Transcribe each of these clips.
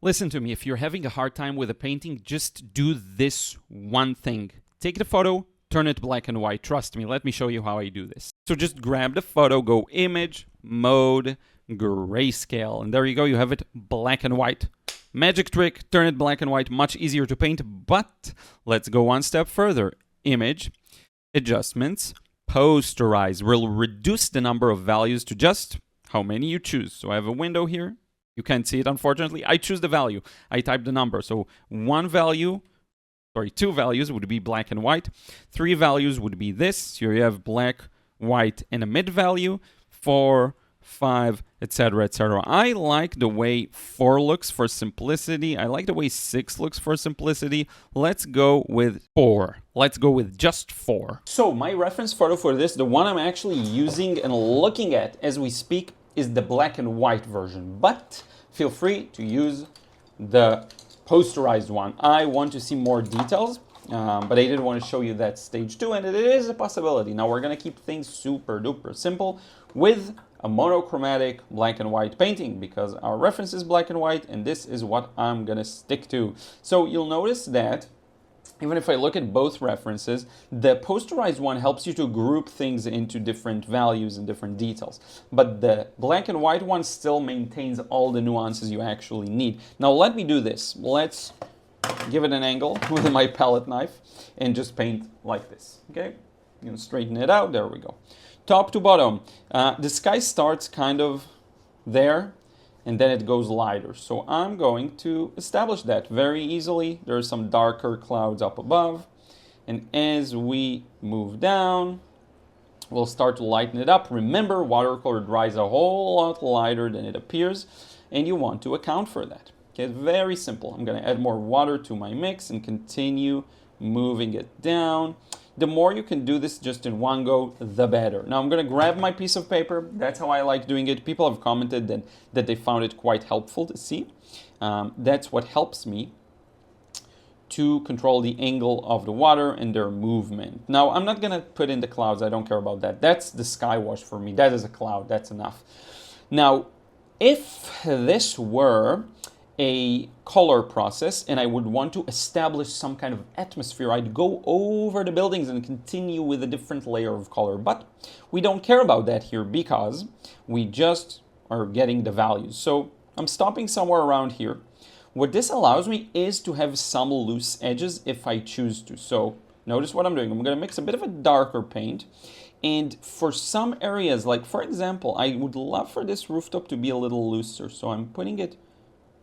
Listen to me, if you're having a hard time with a painting, just do this one thing. Take the photo, turn it black and white. Trust me, let me show you how I do this. So just grab the photo, go Image, Mode, Grayscale, and there you go, you have it black and white. Magic trick, turn it black and white, much easier to paint, but let's go one step further. Image, Adjustments, Posterize. We'll reduce the number of values to just how many you choose. So I have a window here. You can't see it, unfortunately. I choose the value. I type the number. So two values would be black and white. 3 values would be this. Here you have black, white, and a mid value. 4, 5, etc., etc. I like the way 4 looks for simplicity. I like the way 6 looks for simplicity. Let's go with 4. Let's go with just 4. So my reference photo for this, the one I'm actually using and looking at as we speak, is the black and white version, but feel free to use the posterized one. I want to see more details, but I did want to show you that stage 2, and it is a possibility. Now we're going to keep things super duper simple with a monochromatic black and white painting, because our reference is black and white, and this is what I'm going to stick to. So you'll notice that even if I look at both references, the posterized one helps you to group things into different values and different details. But the black and white one still maintains all the nuances you actually need. Now let me do this. Let's give it an angle with my palette knife and just paint like this, okay? You know, straighten it out, there we go. Top to bottom, the sky starts kind of there, and then it goes lighter. So I'm going to establish that very easily. There are some darker clouds up above. And as we move down, we'll start to lighten it up. Remember, watercolor dries a whole lot lighter than it appears, and you want to account for that. Okay, it's very simple. I'm going to add more water to my mix and continue moving it down. The more you can do this just in one go, the better. Now I'm going to grab my piece of paper. That's how I like doing it. People have commented that they found it quite helpful to see. That's what helps me to control the angle of the water and their movement. Now I'm not going to put in the clouds. I don't care about that. That's the sky wash for me. That is a cloud. That's enough. Now, if this were a color process and I would want to establish some kind of atmosphere, I'd go over the buildings and continue with a different layer of color. But we don't care about that here because we just are getting the values. So I'm stopping somewhere around here. What this allows me is to have some loose edges if I choose to. So notice what I'm doing. I'm going to mix a bit of a darker paint. And for some areas, like for example, I would love for this rooftop to be a little looser. So I'm putting it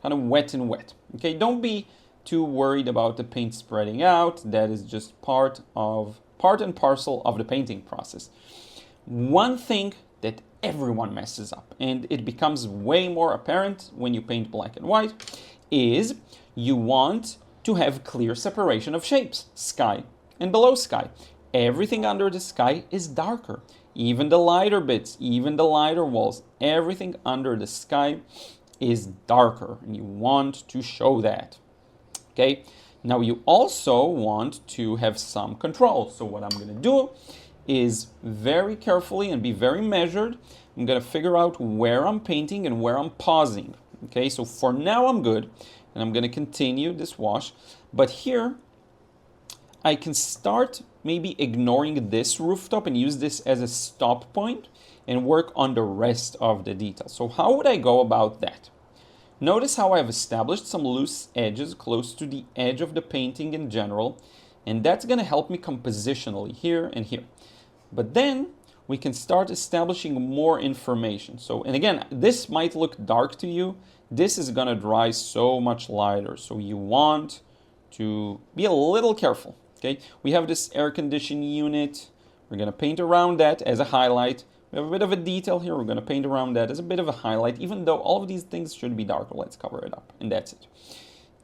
kind of wet and wet. Okay, don't be too worried about the paint spreading out. That is just part and parcel of the painting process. One thing that everyone messes up, and it becomes way more apparent when you paint black and white, is you want to have clear separation of shapes, sky and below sky. Everything under the sky is darker. Even the lighter bits, even the lighter walls, everything under the sky is darker, and you want to show that. Okay, now you also want to have some control. So what I'm going to do is very carefully and be very measured. I'm going to figure out where I'm painting and where I'm pausing. Okay, so for now I'm good, and I'm going to continue this wash. But here I can start maybe ignoring this rooftop and use this as a stop point and work on the rest of the details. So how would I go about that? Notice how I've established some loose edges close to the edge of the painting in general, and that's going to help me compositionally here and here. But then we can start establishing more information. So, and again, this might look dark to you. This is going to dry so much lighter. So you want to be a little careful. Okay, we have this air conditioning unit. We're going to paint around that as a highlight. We have a bit of a detail here. We're going to paint around that as a bit of a highlight, even though all of these things should be darker. Let's cover it up, and that's it.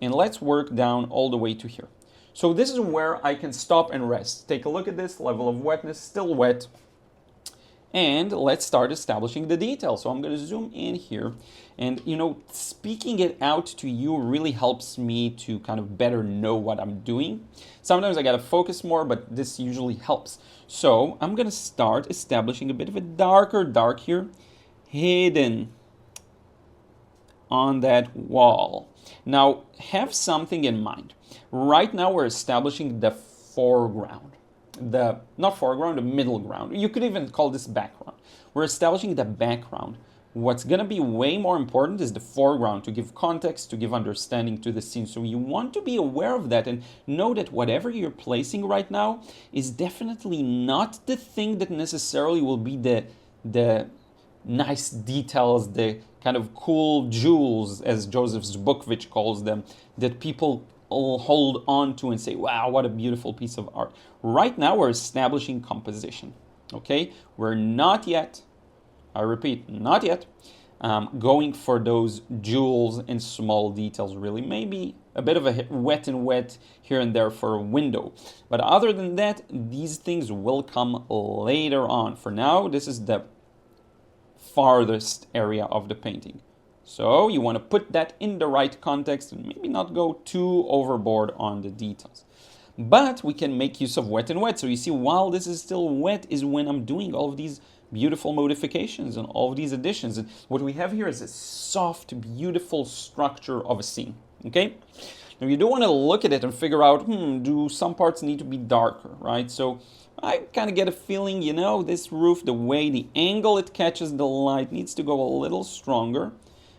And let's work down all the way to here. So this is where I can stop and rest. Take a look at this level of wetness, still wet. And let's start establishing the detail. So I'm going to zoom in here. And, you know, speaking it out to you really helps me to kind of better know what I'm doing. Sometimes I got to focus more, but this usually helps. So I'm going to start establishing a bit of a darker dark here, hidden on that wall. Now, have something in mind. Right now, we're establishing the foreground. Not foreground, the middle ground. You could even call this background. We're establishing the background. What's going to be way more important is the foreground, to give context, to give understanding to the scene. So you want to be aware of that and know that whatever you're placing right now is definitely not the thing that necessarily will be the nice details, the kind of cool jewels, as Joseph Zbukvich calls them, that people all hold on to and say, wow, what a beautiful piece of art. Right now, we're establishing composition, okay? We're not yet, I repeat, not yet, going for those jewels and small details, really. Maybe a bit of a wet and wet here and there for a window. But other than that, these things will come later on. For now, this is the farthest area of the painting. So you want to put that in the right context and maybe not go too overboard on the details. But we can make use of wet and wet. So you see, while this is still wet is when I'm doing all of these beautiful modifications and all of these additions. And what we have here is a soft, beautiful structure of a scene, okay? Now you do want to look at it and figure out, do some parts need to be darker, right? So I kind of get a feeling, you know, this roof, the way, the angle it catches the light needs to go a little stronger.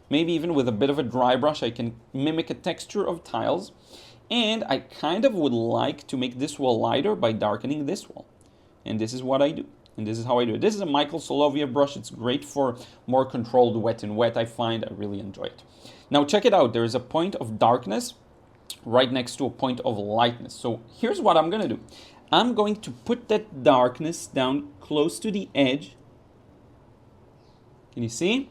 Maybe even with a bit of a dry brush, I can mimic a texture of tiles. And I kind of would like to make this wall lighter by darkening this wall. And this is what I do. And this is how I do it. This is a Michael Soloviev brush. It's great for more controlled wet and wet, I find. I really enjoy it. Now check it out. There is a point of darkness right next to a point of lightness. So here's what I'm going to do. I'm going to put that darkness down close to the edge. Can you see?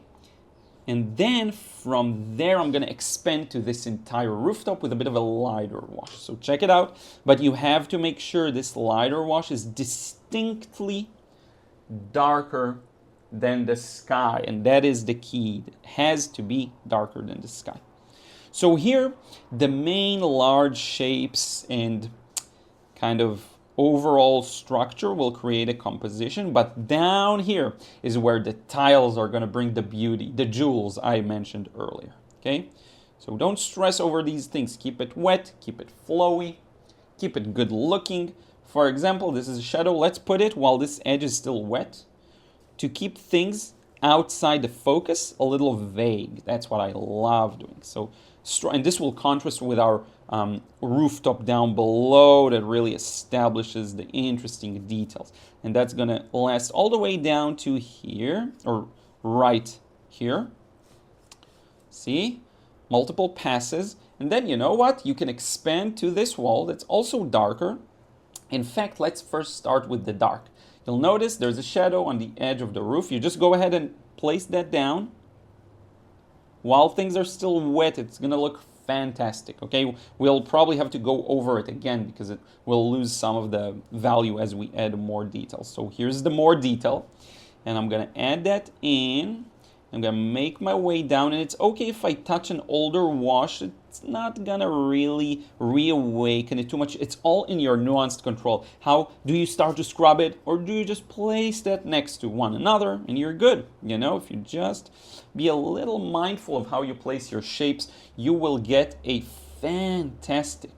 And then from there, I'm going to expand to this entire rooftop with a bit of a lighter wash. So check it out. But you have to make sure this lighter wash is distinctly darker than the sky. And that is the key. It has to be darker than the sky. So here, the main large shapes and kind of overall structure will create a composition, but down here is where the tiles are going to bring the beauty, the jewels I mentioned earlier, okay? So don't stress over these things. Keep it wet, keep it flowy, keep it good looking. For example, this is a shadow. Let's put it while this edge is still wet to keep things outside the focus a little vague. That's what I love doing. So, and this will contrast with our rooftop down below that really establishes the interesting details. And that's going to last all the way down to here, or right here. See? Multiple passes. And then you know what? You can expand to this wall that's also darker. In fact, let's first start with the dark. You'll notice there's a shadow on the edge of the roof. You just go ahead and place that down. While things are still wet, it's going to look fantastic, okay? We'll probably have to go over it again because it will lose some of the value as we add more details. So here's the more detail, and I'm going to add that in. I'm going to make my way down, and it's okay if I touch an older wash. It's not going to really reawaken it too much. It's all in your nuanced control. How do you start to scrub it, or do you just place that next to one another and you're good? You know, if you just be a little mindful of how you place your shapes, you will get a fantastic,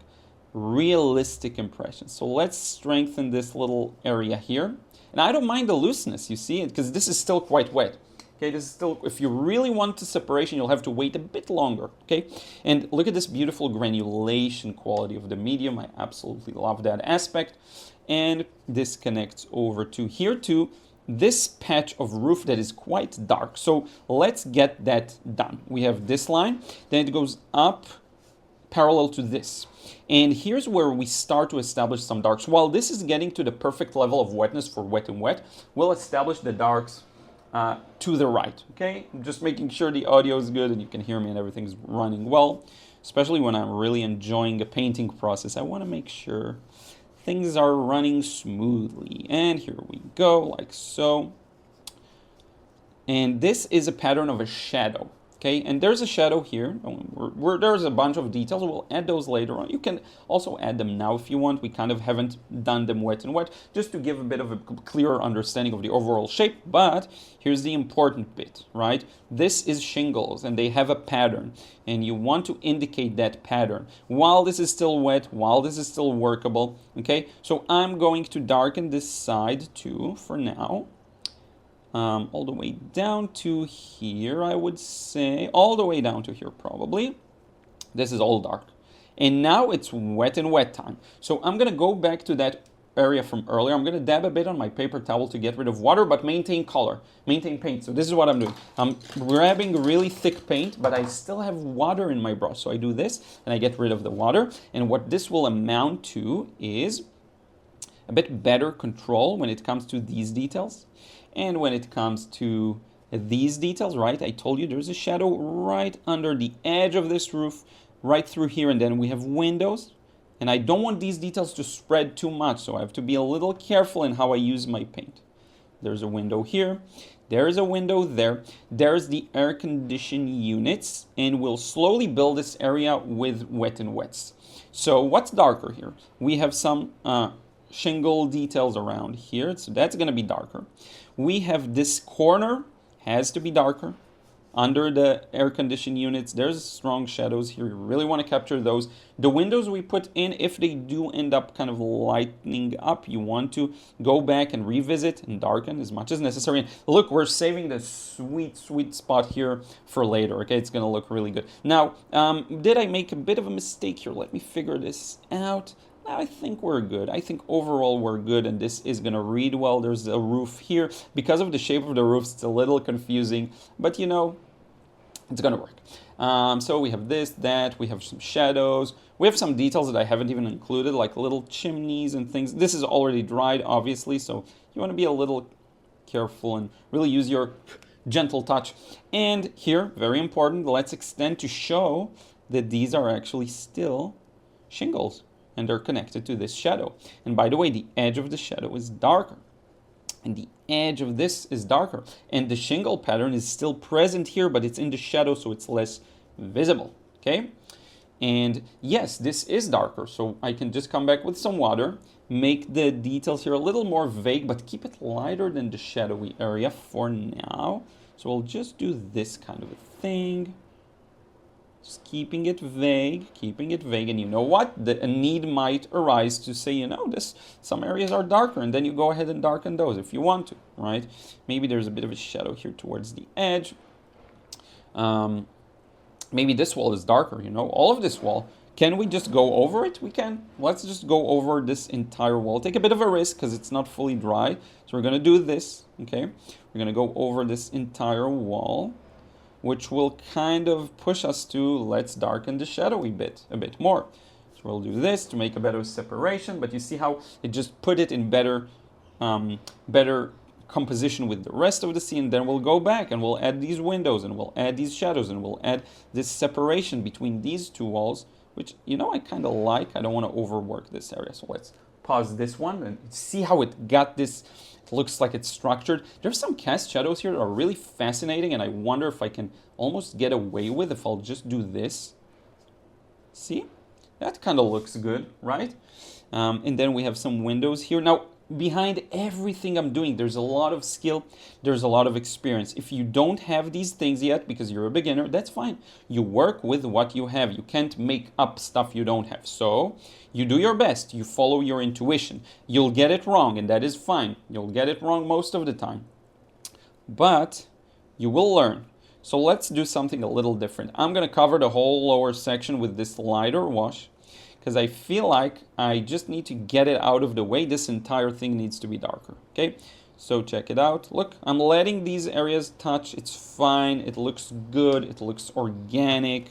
realistic impression. So let's strengthen this little area here. And I don't mind the looseness, you see, because this is still quite wet. Okay, this is still, if you really want the separation, you'll have to wait a bit longer, okay? And look at this beautiful granulation quality of the medium. I absolutely love that aspect. And this connects over to here to this patch of roof that is quite dark. So let's get that done. We have this line, then it goes up parallel to this. And here's where we start to establish some darks. While this is getting to the perfect level of wetness for wet and wet, we'll establish the darks to the right, okay? I'm just making sure the audio is good and you can hear me and everything's running well, especially when I'm really enjoying the painting process. I want to make sure things are running smoothly. And here we go, like so. And this is a pattern of a shadow, Okay, and there's a shadow here. There's a bunch of details. We'll add those later on. You can also add them now if you want. We kind of haven't done them wet and wet, just to give a bit of a clearer understanding of the overall shape. But here's the important bit, right? This is shingles, and they have a pattern, and you want to indicate that pattern while this is still wet, while this is still workable. Okay, so I'm going to darken this side too for now. All the way down to here, I would say. All the way down to here, probably. This is all dark. And now it's wet and wet time. So I'm going to go back to that area from earlier. I'm going to dab a bit on my paper towel to get rid of water, but maintain color, maintain paint. So this is what I'm doing. I'm grabbing really thick paint, but I still have water in my brush. So I do this, and I get rid of the water. And what this will amount to is a bit better control when it comes to these details. And when it comes to these details, right, I told you there's a shadow right under the edge of this roof, right through here, and then we have windows. And I don't want these details to spread too much, so I have to be a little careful in how I use my paint. There's a window here. There's a window there. There's the air conditioning units, and we'll slowly build this area with wet and wets. So what's darker here? We have some shingle details around here, so that's going to be darker. We have this corner, has to be darker. Under the air conditioning units, there's strong shadows here. You really want to capture those. The windows we put in, if they do end up kind of lightening up, you want to go back and revisit and darken as much as necessary. And look, we're saving the sweet, sweet spot here for later, okay? It's going to look really good. Now, did I make a bit of a mistake here? Let me figure this out. I think we're good. I think overall we're good, and this is going to read well. There's a roof here. Because of the shape of the roof, it's a little confusing, but you know, it's going to work. So we have this, that, we have some shadows. We have some details that I haven't even included, like little chimneys and things. This is already dried, obviously, so you want to be a little careful and really use your gentle touch. And here, very important, let's extend to show that these are actually still shingles, and they're connected to this shadow. And by the way, the edge of the shadow is darker, and the edge of this is darker, and the shingle pattern is still present here, but it's in the shadow, so it's less visible, okay? And yes, this is darker, so I can just come back with some water, make the details here a little more vague, but keep it lighter than the shadowy area for now. So we'll just do this kind of a thing. Just keeping it vague, and you know what? A need might arise to say, you know, some areas are darker, and then you go ahead and darken those if you want to, right? Maybe there's a bit of a shadow here towards the edge. Maybe this wall is darker, you know, all of this wall. Can we just go over it? We can. Let's just go over this entire wall. Take a bit of a risk because it's not fully dry. So we're going to do this, okay? We're going to go over this entire wall, which will kind of push us to let's darken the shadowy bit a bit more. So we'll do this to make a better separation, but you see how it just put it in better composition with the rest of the scene. Then we'll go back and we'll add these windows, and we'll add these shadows, and we'll add this separation between these two walls, which, you know, I kind of like. I don't want to overwork this area. So let's pause this one and see how it got this. It looks like it's structured. There's some cast shadows here that are really fascinating, and I wonder if I can almost get away with if I'll just do this. See? That kind of looks good, right? And then we have some windows here. Now, behind everything I'm doing, there's a lot of skill, there's a lot of experience. If you don't have these things yet because you're a beginner, that's fine. You work with what you have. You can't make up stuff you don't have. So you do your best. You follow your intuition. You'll get it wrong, and that is fine. You'll get it wrong most of the time, but you will learn. So let's do something a little different. I'm going to cover the whole lower section with this lighter wash, because I feel like I just need to get it out of the way. This entire thing needs to be darker, okay? So check it out. Look, I'm letting these areas touch. It's fine. It looks good. It looks organic.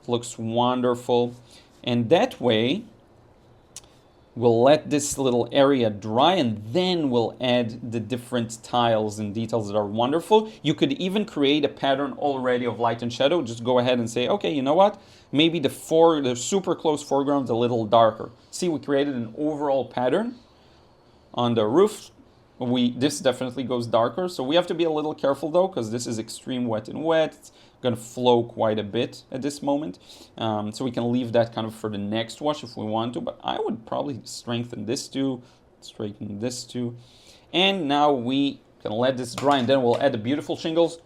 It looks wonderful. And that way, we'll let this little area dry, and then we'll add the different tiles and details that are wonderful. You could even create a pattern already of light and shadow. Just go ahead and say, okay, you know what? Maybe the super close foreground is a little darker. See, we created an overall pattern on the roof. this definitely goes darker. So we have to be a little careful though, because this is extreme wet and wet. It's going to flow quite a bit at this moment. So we can leave that kind of for the next wash if we want to, but I would probably strengthen this too, straighten this too. And now we can let this dry, and then we'll add the beautiful shingles.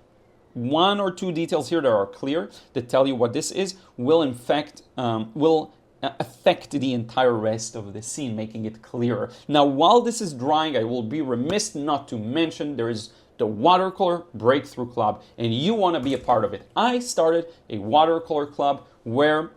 One or two details here that are clear that tell you what this is will in fact affect the entire rest of the scene, making it clearer. Now, while this is drying, I will be remiss not to mention there is the Watercolor Breakthrough Club, and you want to be a part of it. I started a Watercolor Club where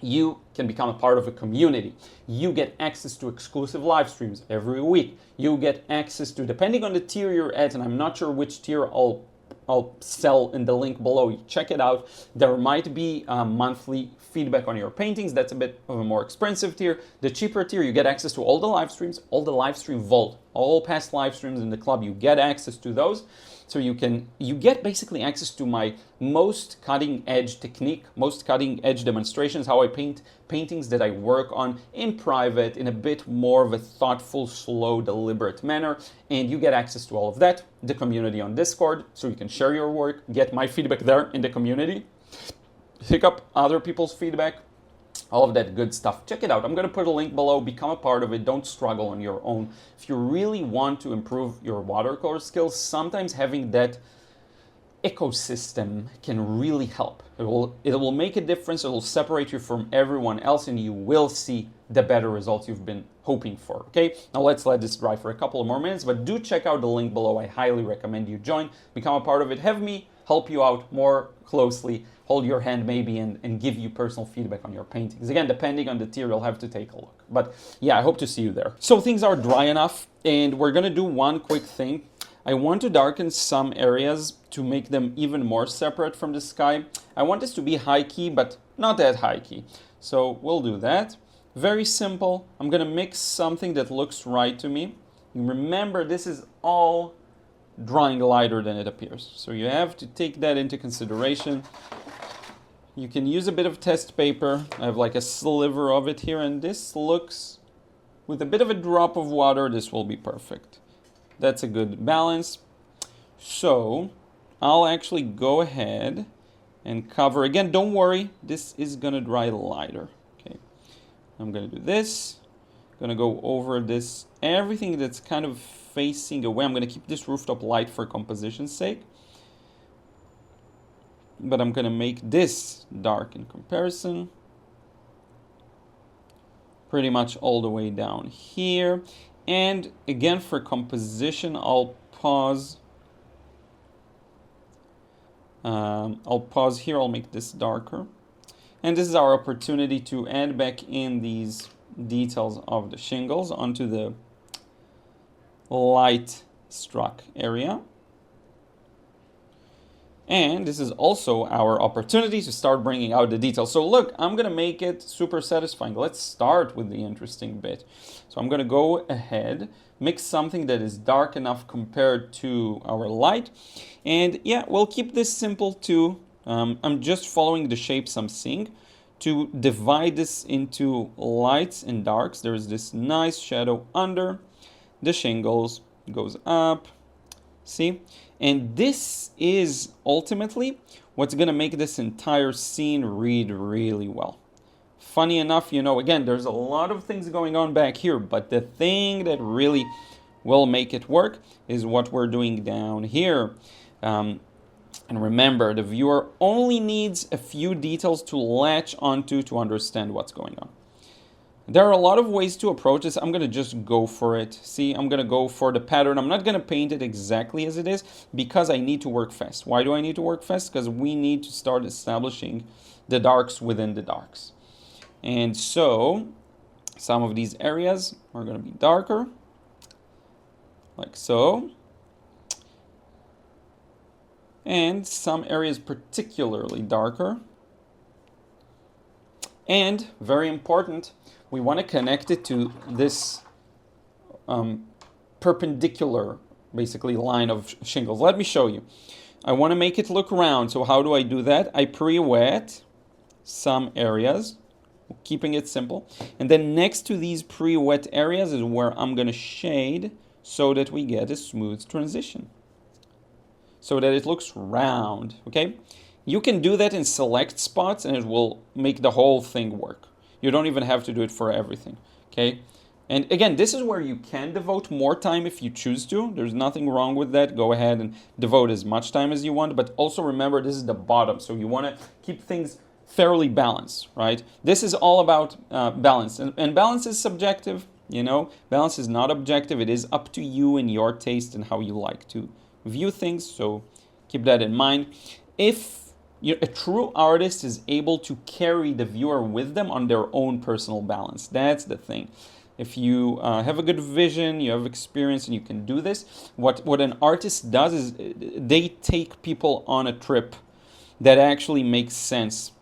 you can become a part of a community. You get access to exclusive live streams every week. You get access to, depending on the tier you're at, and I'm not sure which tier I'll sell in the link below. You check it out. There might be monthly feedback on your paintings. That's a bit of a more expensive tier. The cheaper tier, you get access to all the live streams, all the live stream vault, all past live streams in the club. You get access to those. So you get basically access to my most cutting edge technique, most cutting edge demonstrations, how I paint paintings that I work on in private in a bit more of a thoughtful, slow, deliberate manner. And you get access to all of that, the community on Discord, so you can share your work, get my feedback there in the community, pick up other people's feedback, all of that good stuff. Check it out. I'm going to put a link below. Become a part of it. Don't struggle on your own. If you really want to improve your watercolor skills, sometimes having that ecosystem can really help. It will make a difference. It will separate you from everyone else, and you will see the better results you've been hoping for. Okay, now let's let this dry for a couple of more minutes, but do check out the link below. I highly recommend you join, become a part of it, have me help you out more closely, hold your hand maybe, and give you personal feedback on your paintings. Again, depending on the tier, you'll have to take a look. But yeah, I hope to see you there. So things are dry enough, and we're gonna do one quick thing. I want to darken some areas to make them even more separate from the sky. I want this to be high key, but not that high key. So we'll do that. Very simple. I'm gonna mix something that looks right to me. Remember, this is all drying lighter than it appears. So you have to take that into consideration. You can use a bit of test paper. I have like a sliver of it here, and this looks, with a bit of a drop of water, this will be perfect. That's a good balance. So I'll actually go ahead and cover. Again, don't worry, this is gonna dry lighter. Okay, I'm gonna do this. Gonna go over this, everything that's kind of facing away. I'm gonna keep this rooftop light for composition's sake, but I'm gonna make this dark in comparison, pretty much all the way down here. And again, for composition, I'll pause. I'll pause here. I'll make this darker, and this is our opportunity to add back in these details of the shingles onto the light struck area. And this is also our opportunity to start bringing out the details. So look, I'm gonna make it super satisfying. Let's start with the interesting bit. So I'm gonna go ahead, mix something that is dark enough compared to our light. And yeah, we'll keep this simple too. I'm just following the shapes I'm seeing to divide this into lights and darks. There's this nice shadow under the shingles, goes up, see? And this is ultimately what's gonna make this entire scene read really well. Funny enough, you know, again, there's a lot of things going on back here, but the thing that really will make it work is what we're doing down here. And remember, the viewer only needs a few details to latch onto to understand what's going on. There are a lot of ways to approach this. I'm gonna just go for it. See, I'm gonna go for the pattern. I'm not gonna paint it exactly as it is because I need to work fast. Why do I need to work fast? Because we need to start establishing the darks within the darks. And so, some of these areas are gonna be darker, like so. And some areas particularly darker. And, very important, we want to connect it to this perpendicular, basically, line of shingles. Let me show you. I want to make it look round, so how do I do that? I pre-wet some areas, keeping it simple. And then next to these pre-wet areas is where I'm going to shade so that we get a smooth transition, so that it looks round, okay? You can do that in select spots and it will make the whole thing work. You don't even have to do it for everything, okay? And again, this is where you can devote more time if you choose to. There's nothing wrong with that. Go ahead and devote as much time as you want, but also remember this is the bottom, so you want to keep things fairly balanced, right? This is all about balance, and balance is subjective, you know? Balance is not objective. It is up to you and your taste and how you like to view things, so keep that in mind. If a true artist is able to carry the viewer with them on their own personal balance. That's the thing. If you have a good vision, you have experience, and you can do this, what an artist does is they take people on a trip that actually makes sense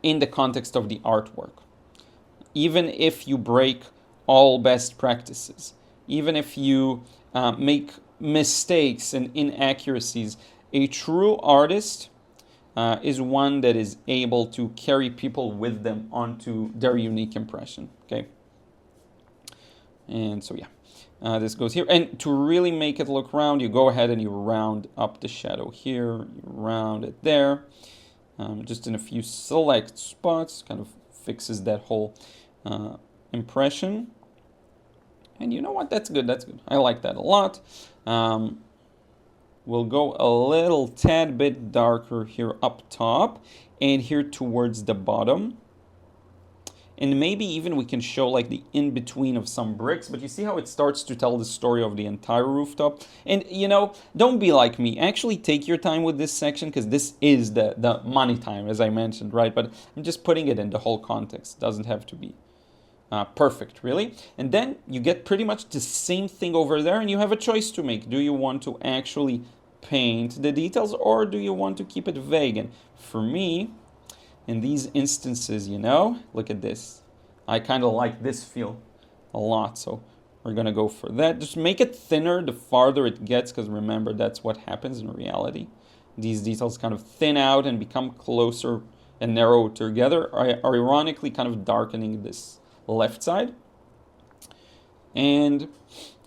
in the context of the artwork. Even if you break all best practices, even if you make mistakes and inaccuracies, a true artist is one that is able to carry people with them onto their unique impression, okay? And so yeah, this goes here. And to really make it look round, you go ahead and you round up the shadow here, you round it there, just in a few select spots, kind of fixes that whole impression. And you know what, that's good, that's good. I like that a lot. We'll go a little tad bit darker here up top and here towards the bottom. And maybe even we can show like the in-between of some bricks, but you see how it starts to tell the story of the entire rooftop? And you know, don't be like me. Actually take your time with this section because this is the money time, as I mentioned, right? But I'm just putting it in the whole context. It doesn't have to be perfect, really. And then you get pretty much the same thing over there and you have a choice to make. Do you want to actually paint the details or do you want to keep it vague? And for me, in these instances, you know, look at this. I kind of like this feel a lot, so we're gonna go for that. Just make it thinner the farther it gets, because remember, that's what happens in reality. These details kind of thin out and become closer and narrow together, ironically kind of darkening this left side. And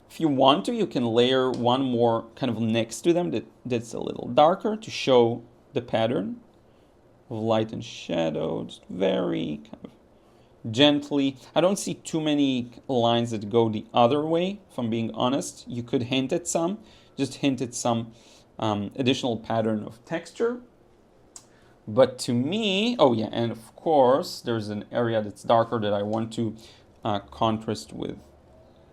if you want to, you can layer one more kind of next to them that's a little darker to show the pattern of light and shadow, just very kind of gently. I don't see too many lines that go the other way, if I'm being honest. You could hint at some, just hint at some additional pattern of texture. But to me, oh yeah, and of course, there's an area that's darker that I want to contrast with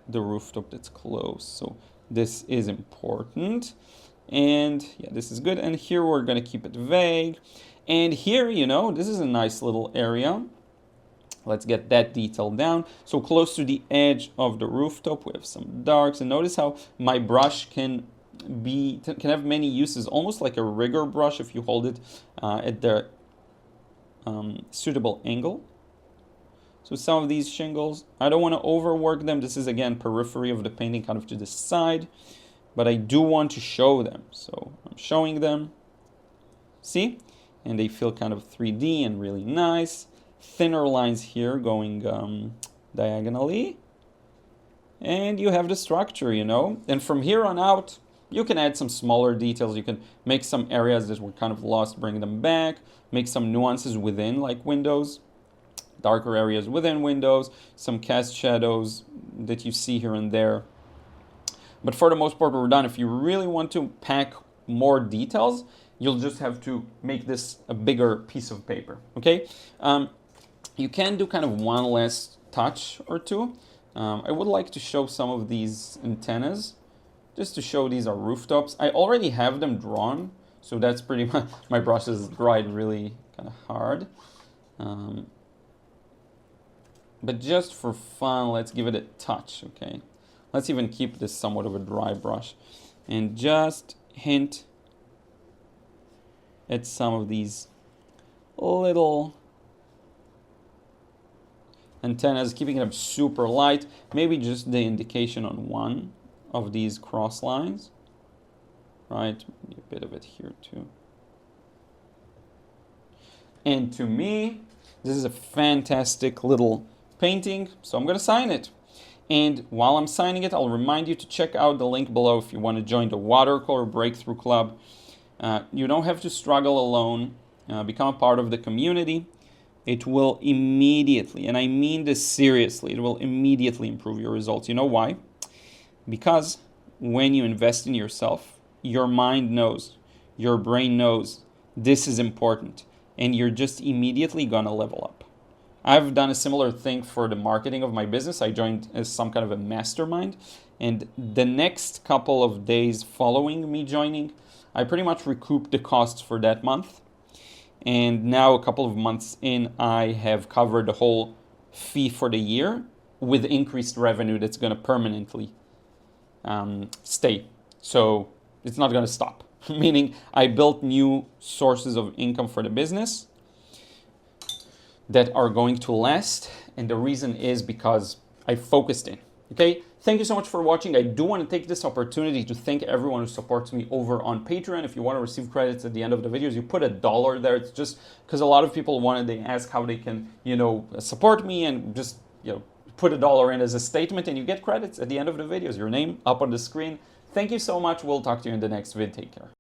the rooftop that's close. So this is important. And yeah, this is good. And here we're gonna keep it vague. And here, you know, this is a nice little area. Let's get that detail down. So close to the edge of the rooftop, we have some darks. And notice how my brush can have many uses, almost like a rigger brush if you hold it at the suitable angle. So some of these shingles, I don't want to overwork them. This is again periphery of the painting, kind of to the side, but I do want to show them. So I'm showing them. See? And they feel kind of 3D and really nice. Thinner lines here going diagonally. And you have the structure, you know. And from here on out, you can add some smaller details. You can make some areas that were kind of lost, bring them back. Make some nuances within, like windows. Darker areas within windows. Some cast shadows that you see here and there. But for the most part, we're done. If you really want to pack more details, you'll just have to make this a bigger piece of paper, okay? You can do kind of one last touch or two. I would like to show some of these antennas, just to show these are rooftops. I already have them drawn, so that's pretty much, my brush is dried really kind of hard. But just for fun, let's give it a touch, okay? Let's even keep this somewhat of a dry brush and just hint at some of these little antennas, keeping them super light. Maybe just the indication on one of these cross lines, right? A bit of it here too. And to me, this is a fantastic little painting, so I'm gonna sign it. And while I'm signing it, I'll remind you to check out the link below if you want to join the Watercolor Breakthrough Club. You don't have to struggle alone. Become a part of the community. It will immediately, and I mean this seriously, it will immediately improve your results. You know why? Because when you invest in yourself, your mind knows, your brain knows this is important, and you're just immediately gonna level up. I've done a similar thing for the marketing of my business. I joined as some kind of a mastermind, and the next couple of days following me joining, I pretty much recouped the costs for that month. And now a couple of months in, I have covered the whole fee for the year with increased revenue that's going to permanently stay. So it's not going to stop. Meaning I built new sources of income for the business that are going to last. And the reason is because I focused in. Okay, thank you so much for watching. I do want to take this opportunity to thank everyone who supports me over on Patreon. If you want to receive credits at the end of the videos, you put $1 there. It's just because a lot of people they ask how they can, support me, and just, put $1 in as a statement and you get credits at the end of the videos. Your name up on the screen. Thank you so much. We'll talk to you in the next vid. Take care.